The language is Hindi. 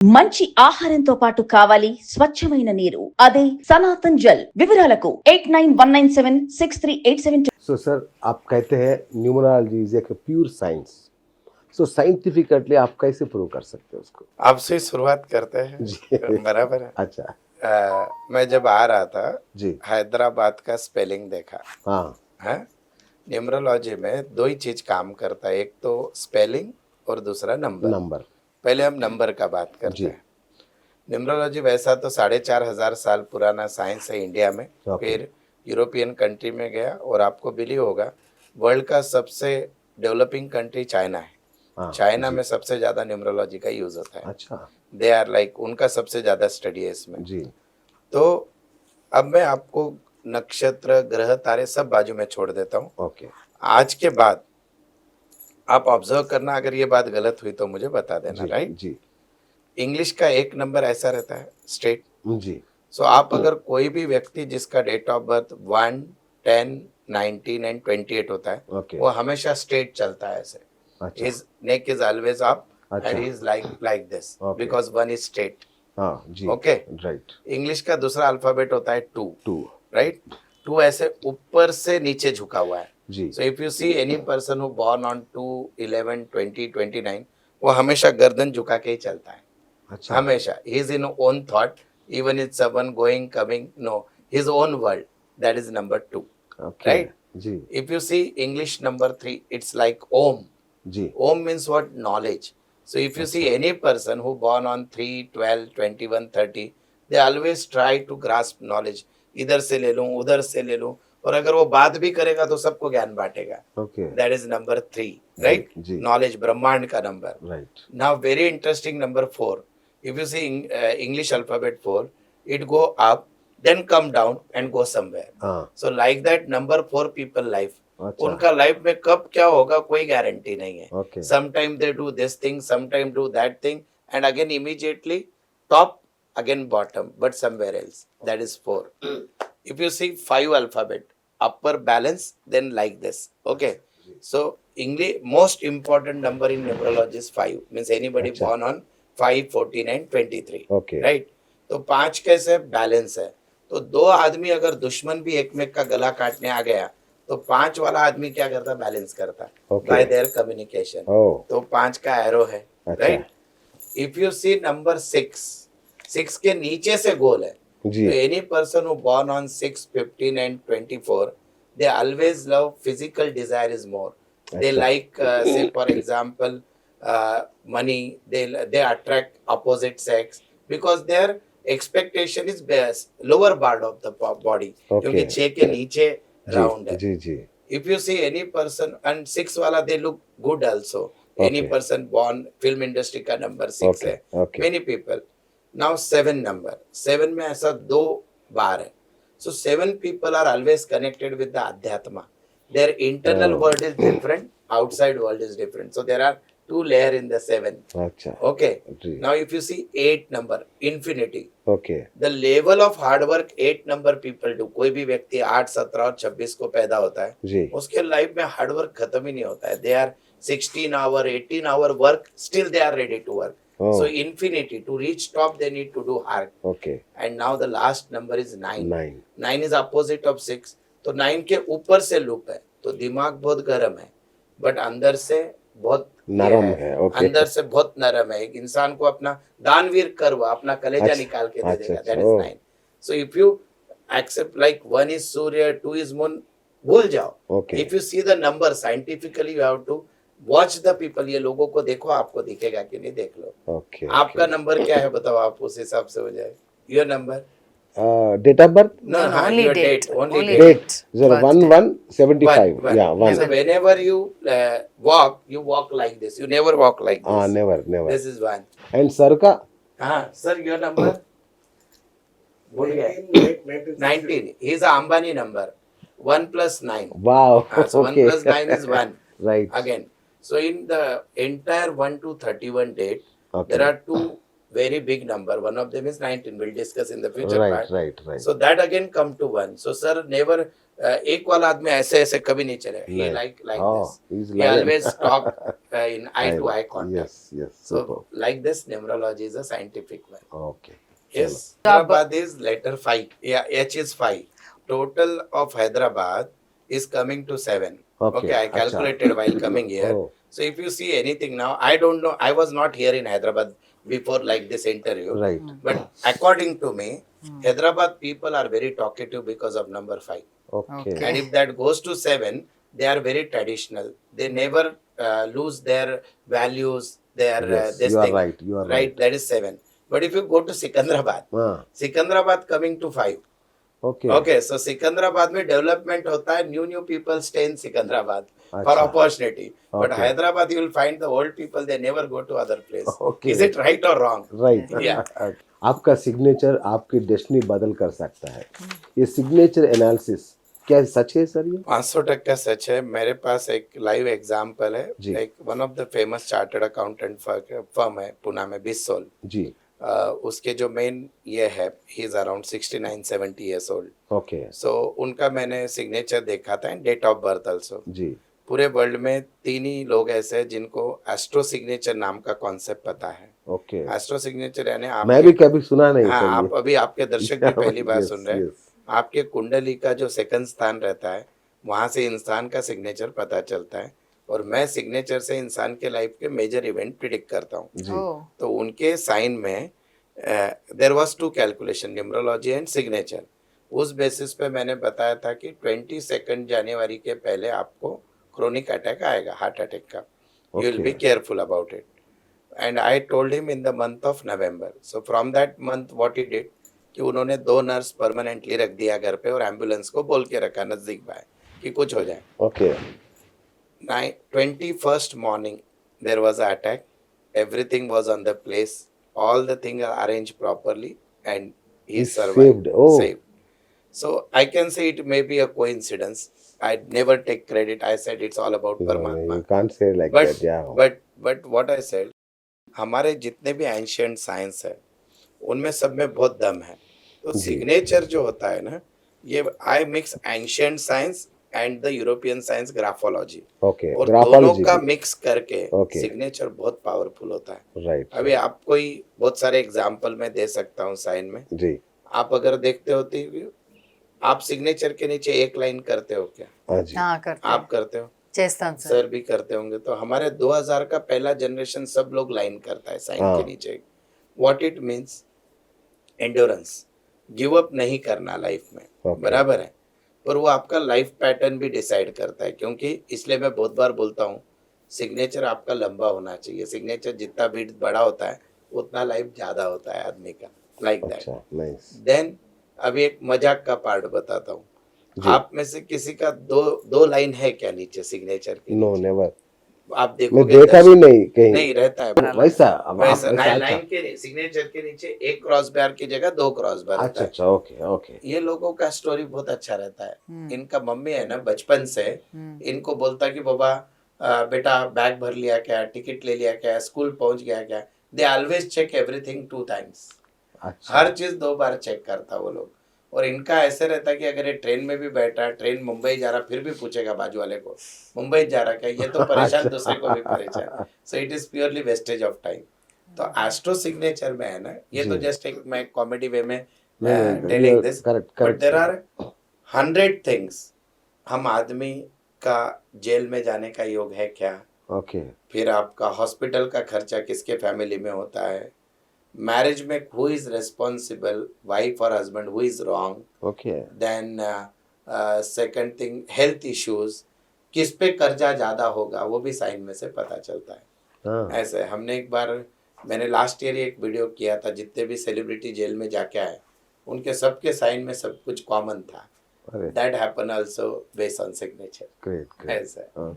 మంచి ఆహారంతో పాటు కావాలి స్వచ్ఛమైన నీరు. అదే సనాతన్ జల్. వివరాలకు 8919763872. सो सर आप कहते हैं न्यूमरोलॉजी इज एक प्योर साइंस, सो साइंटिफिकली आप कैसे प्रूव कर सकते हो उसको? आपसे ही शुरुआत करते हैं। जी। बराबर है। अच्छा। मैं जब आ रहा था जी। हैदराबाद का स्पेलिंग देखा हाँ। है। न्यूमरोलॉजी में दो ही चीज काम करता है, एक तो स्पेलिंग और दूसरा नंबर। पहले हम नंबर का बात करते हैं। न्यूमरोलॉजी वैसा तो 4,500 साल पुराना साइंस है इंडिया में। फिर यूरोपियन कंट्री में गया और आपको बिलीव होगा वर्ल्ड का सबसे डेवलपिंग कंट्री चाइना है। चाइना में सबसे ज्यादा न्यूमरोलॉजी का यूज होता है। अच्छा। दे आर लाइक उनका सबसे ज्यादा स्टडी है इसमें। जी। तो अब मैं आपको नक्षत्र ग्रह तारे सब बाजू में छोड़ देता हूँ। ओके। आज के बाद आप ऑब्जर्व करना, अगर ये बात गलत हुई तो मुझे बता देना। राइट जी। इंग्लिश का एक नंबर ऐसा रहता है स्ट्रेट। जी। सो आप अगर कोई भी व्यक्ति जिसका डेट ऑफ बर्थ 1, 10, 19 एंड 28 होता है, वो हमेशा स्ट्रेट चलता है ऐसे। अच्छा। His neck is always up and he is like this because one is straight. हाँ जी। ओके। राइट। इंग्लिश का दूसरा अल्फाबेट होता है 2। राइट 2 ऐसे ऊपर से नीचे झुका हुआ है। जी। So if you see any person who born on 2, 11, 20, 29, वो हमेशा गर्दन झुका के ही चलता है। अच्छा। हमेशा ही is in own thought, even is someone going coming, know his own world, that is number 2। Right जी। If you see English number 3, it's like Om. जी। Om means what? Knowledge. So if you see any person who born on 3, 12, 21, 30, they always try to grasp knowledge. इधर से ले लूं, उधर से ले लूं, और अगर वो बात भी करेगा तो सबको ज्ञान बांटेगा। Okay. That is number 3, right? Knowledge, ब्रह्मांड का number. Right. Now very interesting number 4. If you see English alphabet 4, it go up, then come down and go somewhere. So like that number 4 people life. उनका लाइफ में कब क्या होगा कोई गारंटी नहीं है। Sometime they do this thing, sometime do that thing, and again immediately top, again bottom, but somewhere else. That is 4. If you see 5 alphabet, upper balance, then like this. Okay. So English most important number in numerology is 5, means anybody born on 5, 14 and 23। Right. तो 5 कैसे बैलेंस है, तो 2 आदमी अगर दुश्मन भी एक में का गला काटने आ गया तो 5 वाला आदमी क्या करता? बैलेंस करता बाय देयर कम्युनिकेशन। तो 5 का एरो है। Right. If you see number 6 के नीचे से गोल है। तो any person who born on 6, 15 and 24, they always love physical desire is more. They like say for example money, they attract opposite sex because their expectation is best lower part of the body, क्योंकि 6 के नीचे राउंड है। जी जी। If you see any person and 6 वाला, they look good also. Any person born film industry का number 6 है। Many people. Now 7 number. 7 में ऐसा 2 बार है। So 7 people are always connected with the Adhyatma. Their internal world is different, outside world is different. So there are 2 layers in the 7. अच्छा। Okay. Now if you see 8 number, infinity. Okay. The level of hard work 8 number people do. कोई भी व्यक्ति 8, 17 और 26 को पैदा होता है, उसके लाइफ में हार्ड वर्क खत्म ही नहीं होता है। They are 16 hour, 18 hour work, still they are ready to work. So infinity, to reach top they need to do hard. Okay. And now the last number is 9. 9 is opposite of 6. तो 9 के ऊपर से लूप है, तो दिमाग बहुत गर्म है, बट अंदर से बहुत नरम है। अंदर से बहुत नरम है। एक इंसान को अपना दानवीर कर वो अपना कलेजा निकाल के दे देगा। That is 9. So if you accept like 1 is सूर्य, 2 इज मून, भूल जाओ। If you see the number scientifically, you have to watch the people. ये लोगों को देखो, आपको दिखेगा कि नहीं, देख लो। आपका नंबर क्या है बताओ, आप उस हिसाब से हो जाए। Your number, date of birth? No, only your date. Only Date 01/1/75. Yeah, 1. So whenever you walk, you walk like this. You never walk like this. Never. This is 1. And sir का? Sir, your number? भूल गए। 19. He is a Ambani number. 1 plus 9. Wow. So 1 plus 9 is 1. Right. Again. So in the entire 1 to 31 date, there are 2 very big number. One of them is 19. We'll discuss in the future part. Right. So that again come to 1. So sir never एक वाला आदमी ऐसे ऐसे कभी नहीं चलेगा. He नहीं. like Oh, this. he's He lion. always talk in eye to eye contact. Yes, yes. So Super. like this, numerology is a scientific one. Okay. Yes. So, Hyderabad is letter 5. Yeah, H is 5. Total of Hyderabad is coming to 7. Okay. I calculated while coming here. Oh. So if you see anything now, I don't know. I was not here in Hyderabad before like this interview. Right. But according to me, Hyderabad people are very talkative because of number 5. Okay. And if that goes to 7, they are very traditional. They never lose their values, their Yes, this you are thing. right. You are right. That is 7. But if you go to Sikandrabad, हाँ. Sikandrabad coming to 5. Okay. So Sikandrabad में development होता है, new people stay in Sikandrabad for अच्छा. opportunity. But Okay. Hyderabad you will find the old people, they never go to other place. Okay. Is it right or wrong? Right. Yeah. आपका सिग्नेचर आपकी डेस्टिनी बदल कर सकता है. ये सिग्नेचर एनालिसिस क्या सच है सर? ये 500% सच है. मेरे पास एक लाइव एग्जाम्पल है. जी. एक one of the famous chartered accountant firm है पुणे में, बिस्सोल. जी. उसके जो मेन ये है, he is around 69-70 years old. Okay. So उनका मैंने सिग्नेचर देखा था and date of birth also. जी. पूरे वर्ल्ड में 3 ही लोग ऐसे हैं जिनको एस्ट्रो सिग्नेचर नाम का कॉन्सेप्ट पता है. ओके. एस्ट्रो सिग्नेचर यानी आप, मैं भी कभी सुना नहीं. हाँ, सर, आप अभी आपके दर्शक भी पहली बार Yes, सुन रहे हैं. yes. आपके कुंडली का जो सेकंड स्थान रहता है, वहां से इंसान का सिग्नेचर पता चलता है. और मैं सिग्नेचर से इंसान के लाइफ के मेजर इवेंट प्रिडिक्ट करता हूँ. जी. तो उनके साइन में there was 2 calculation, numerology and signature. उस बेसिस पे मैंने बताया था कि 22 जनवरी के पहले आपको क्रोनिक अटैक आएगा, हार्ट अटैक का. You will be careful about it. And I told him in the month of November. So from that month what he did कि उन्होंने 2 नर्स परमानेंटली रख दिया घर पे और एम्बुलेंस को बोल के रखा नजदीक भाई कि कुछ हो जाए. Okay. 21st morning there was an attack. Everything was on the place. All the things are arranged properly and he survived. Saved. Oh. Saved. So I can say it may be a coincidence. I never take credit. I said it's all about No, Paramatma. you can't say like But that. Yeah. but what I said, हमारे जितने भी एंशियंट साइंस है उनमें सब में बहुत दम है. तो जी. सिग्नेचर जो होता है ना, ये I mix ancient science and the European science graphology, okay. और दोनों ग्राफोलॉजी. का मिक्स करके Okay. सिग्नेचर बहुत पावरफुल होता है. राइट. अभी आपको ही बहुत सारे एग्जांपल मैं दे सकता हूँ साइन में. जी. आप अगर देखते हो तो आप सिग्नेचर के नीचे एक लाइन करते हो क्या? हाँ जी. करते आप करते हो, చేస్తాను సార్. सर भी करते होंगे. तो हमारे 2000 का पहला जनरेशन सब लोग लाइन करता है साइन हाँ. के नीचे. What it means, endurance, give up नहीं करना लाइफ में. Okay. बराबर है. पर वो आपका लाइफ पैटर्न भी डिसाइड करता है, क्योंकि इसलिए मैं बहुत बार बोलता हूँ सिग्नेचर आपका लंबा होना चाहिए. सिग्नेचर जितना बीट बड़ा होता है उतना लाइफ ज्यादा होता है आदमी का. Like that. अच्छा. नाइस. देन अभी एक मजाक का पार्ट बताता हूँ. जी. आप में से किसी का दो लाइन है क्या नीचे सिग्नेचर के? No, never. आप मैं देखोगे देखा भी नहीं कहीं. नहीं रहता है वैसा. अब आप वैसा. वैसा. लाइन के सिग्नेचर के नीचे एक क्रॉस बार की जगह 2 क्रॉस बार अच्छा. रहता है. अच्छा. ओके. ओके. ये लोगों का स्टोरी बहुत अच्छा रहता है. इनका मम्मी है ना, बचपन से इनको बोलता कि बाबा बेटा बैग भर लिया क्या, टिकट ले लिया क्या, स्कूल पहुंच गया क्या. They always check everything 2 times. अच्छा. हर चीज 2 बार चेक करता वो लोग. और इनका ऐसे रहता है कि अगर ये ट्रेन में भी बैठा है, ट्रेन मुंबई जा रहा, फिर भी पूछेगा बाजू वाले को मुंबई जा रहा क्या. ये तो परेशान, दूसरे को भी परेशान. So it is purely wastage of time. तो एस्ट्रो सिग्नेचर में है ना, ये तो जी. जस्ट एक मैं कॉमेडी वे में नहीं, telling this. Correct. But correct. There are 100 things. हम आदमी का जेल में जाने का योग है क्या? ओके. फिर आपका हॉस्पिटल का खर्चा किसके फैमिली में होता है? मैरिज में हु इज रेस्पॉन्सिबल, वाइफ और husband, who is wrong? Okay. Then second thing, health issues, किस पे कर्जा ज्यादा होगा वो भी साइन में से पता चलता है. हाँ. ऐसे हमने एक बार, मैंने लास्ट ईयर एक वीडियो किया था, जितने भी सेलिब्रिटी जेल में जाके आए उनके सबके साइन में सब कुछ कॉमन था. अरे. That happen also based on signature. Great. Great. ऐसा है.